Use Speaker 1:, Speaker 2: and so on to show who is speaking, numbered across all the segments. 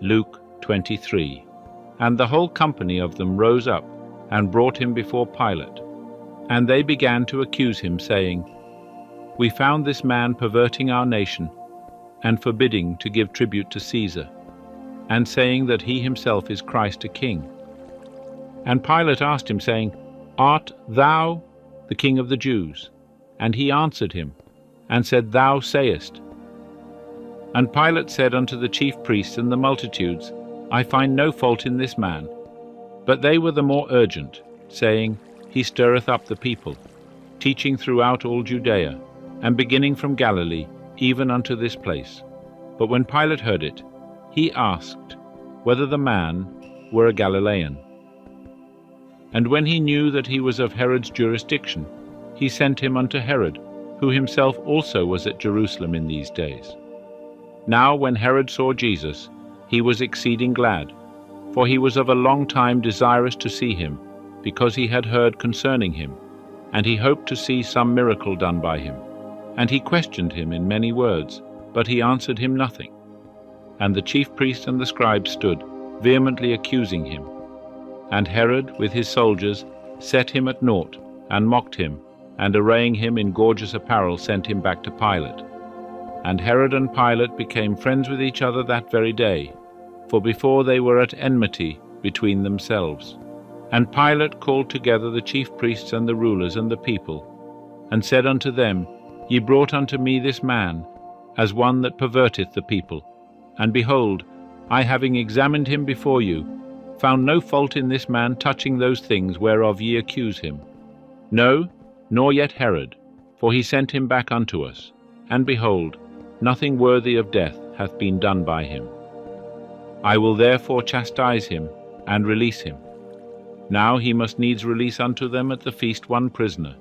Speaker 1: Luke 23. And the whole company of them rose up and brought him before Pilate. And they began to accuse him, saying, We found this man perverting our nation, and forbidding to give tribute to Caesar, and saying that he himself is Christ a king. And Pilate asked him, saying, Art thou the king of the Jews? And he answered him, and said, Thou sayest. And Pilate said unto the chief priests and the multitudes, I find no fault in this man. But they were the more urgent, saying, He stirreth up the people, teaching throughout all Judea, and beginning from Galilee, even unto this place. But when Pilate heard it, he asked whether the man were a Galilean. And when he knew that he was of Herod's jurisdiction, he sent him unto Herod, who himself also was at Jerusalem in these days. Now when Herod saw Jesus, he was exceeding glad, for he was of a long time desirous to see him, because he had heard concerning him, and he hoped to see some miracle done by him. And he questioned him in many words, but he answered him nothing. And the chief priests and the scribes stood, vehemently accusing him. And Herod, with his soldiers, set him at naught, and mocked him, and arraying him in gorgeous apparel sent him back to Pilate. And Herod and Pilate became friends with each other that very day, for before they were at enmity between themselves. And Pilate called together the chief priests and the rulers and the people, and said unto them, Ye brought unto me this man, as one that perverteth the people. And behold, I having examined him before you, found no fault in this man touching those things whereof ye accuse him. No, nor yet Herod, for he sent him back unto us. And behold, nothing worthy of death hath been done by him. I will therefore chastise him, and release him. Now he must needs release unto them at the feast one prisoner.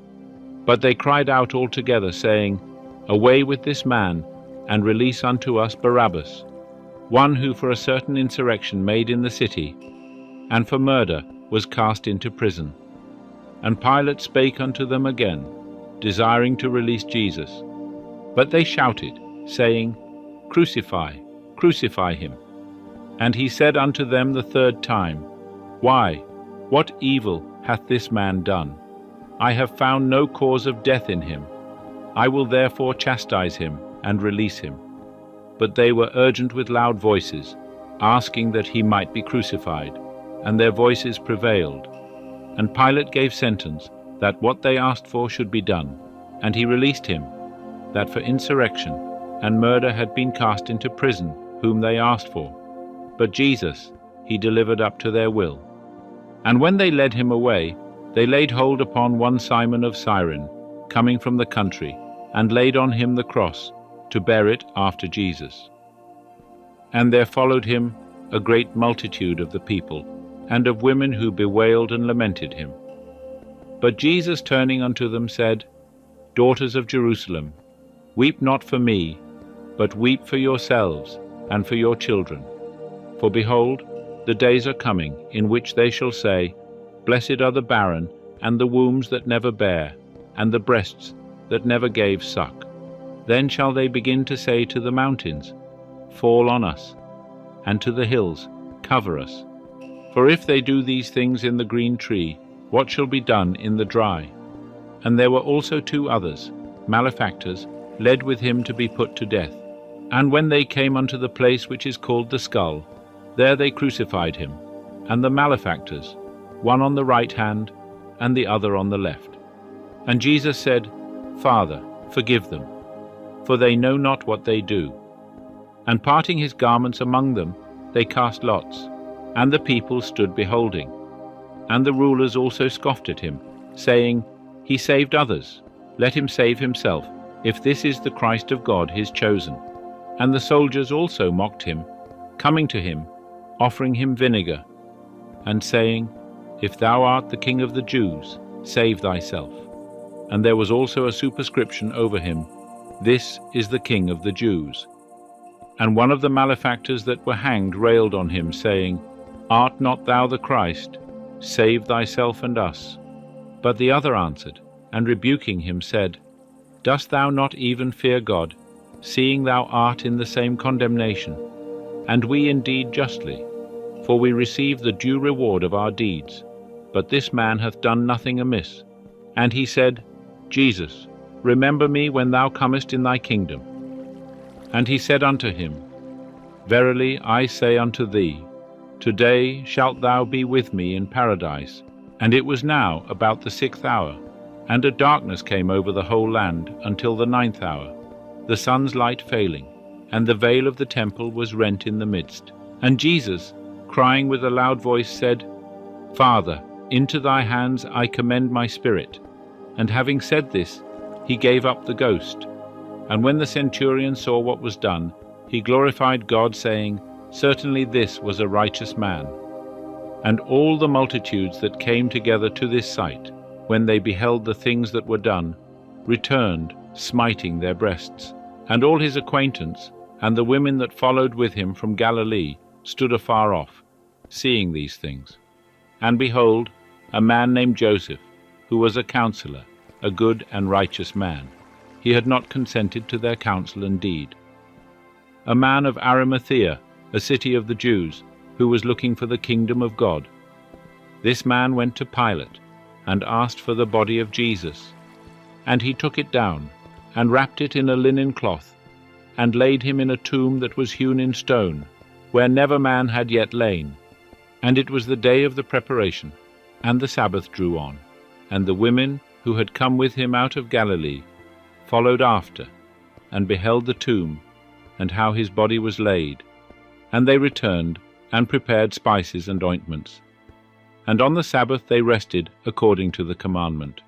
Speaker 1: But they cried out all together, saying, Away with this man, and release unto us Barabbas, one who for a certain insurrection made in the city, and for murder was cast into prison. And Pilate spake unto them again, desiring to release Jesus. But they shouted, saying, Crucify, crucify him. And he said unto them the third time, Why, what evil hath this man done? I have found no cause of death in him. I will therefore chastise him, and release him. But they were urgent with loud voices, asking that he might be crucified, and their voices prevailed. And Pilate gave sentence, that what they asked for should be done. And he released him, that for insurrection and murder had been cast into prison, whom they asked for. But Jesus he delivered up to their will. And when they led him away, they laid hold upon one Simon of Cyrene, coming from the country, and laid on him the cross, to bear it after Jesus. And there followed him a great multitude of the people, and of women who bewailed and lamented him. But Jesus turning unto them said, Daughters of Jerusalem, weep not for me, but weep for yourselves and for your children. For behold, the days are coming, in which they shall say, Blessed are the barren, and the wombs that never bare, and the breasts that never gave suck. Then shall they begin to say to the mountains, Fall on us, and to the hills, Cover us. For if they do these things in the green tree, what shall be done in the dry? And there were also two others, malefactors, led with him to be put to death. And when they came unto the place which is called the Skull, there they crucified him, and the malefactors, one on the right hand, and the other on the left. And Jesus said, Father, forgive them, for they know not what they do. And parting his garments among them, they cast lots, and the people stood beholding. And the rulers also scoffed at him, saying, He saved others, let him save himself, if this is the Christ of God, his chosen. And the soldiers also mocked him, coming to him, offering him vinegar, and saying, If thou art the King of the Jews, save thyself. And there was also a superscription over him, This is the King of the Jews. And one of the malefactors that were hanged railed on him, saying, Art not thou the Christ? Save thyself and us. But the other answered, and rebuking him said, Dost thou not even fear God, seeing thou art in the same condemnation? and we indeed justly, for we receive the due reward of our deeds. But this man hath done nothing amiss. And he said, Jesus, remember me when thou comest in thy kingdom. And he said unto him, Verily I say unto thee, today shalt thou be with me in paradise. And it was now about the 6th hour, and a darkness came over the whole land until the 9th hour, the sun's light failing, and the veil of the temple was rent in the midst. And Jesus, crying with a loud voice, said, Father, into thy hands I commend my spirit. And having said this, he gave up the ghost. And when the centurion saw what was done, he glorified God, saying, Certainly this was a righteous man. And all the multitudes that came together to this sight, when they beheld the things that were done, returned, smiting their breasts. And all his acquaintance, and the women that followed with him from Galilee, stood afar off, seeing these things. And behold, a man named Joseph, who was a counselor, a good and righteous man. He had not consented to their counsel and deed. A man of Arimathea, a city of the Jews, who was looking for the kingdom of God. This man went to Pilate, and asked for the body of Jesus. And he took it down, and wrapped it in a linen cloth, and laid him in a tomb that was hewn in stone, where never man had yet lain. And it was the day of the preparation, and the Sabbath drew on. And the women who had come with him out of Galilee followed after, and beheld the tomb, and how his body was laid. And they returned, and prepared spices and ointments. And on the Sabbath they rested according to the commandment.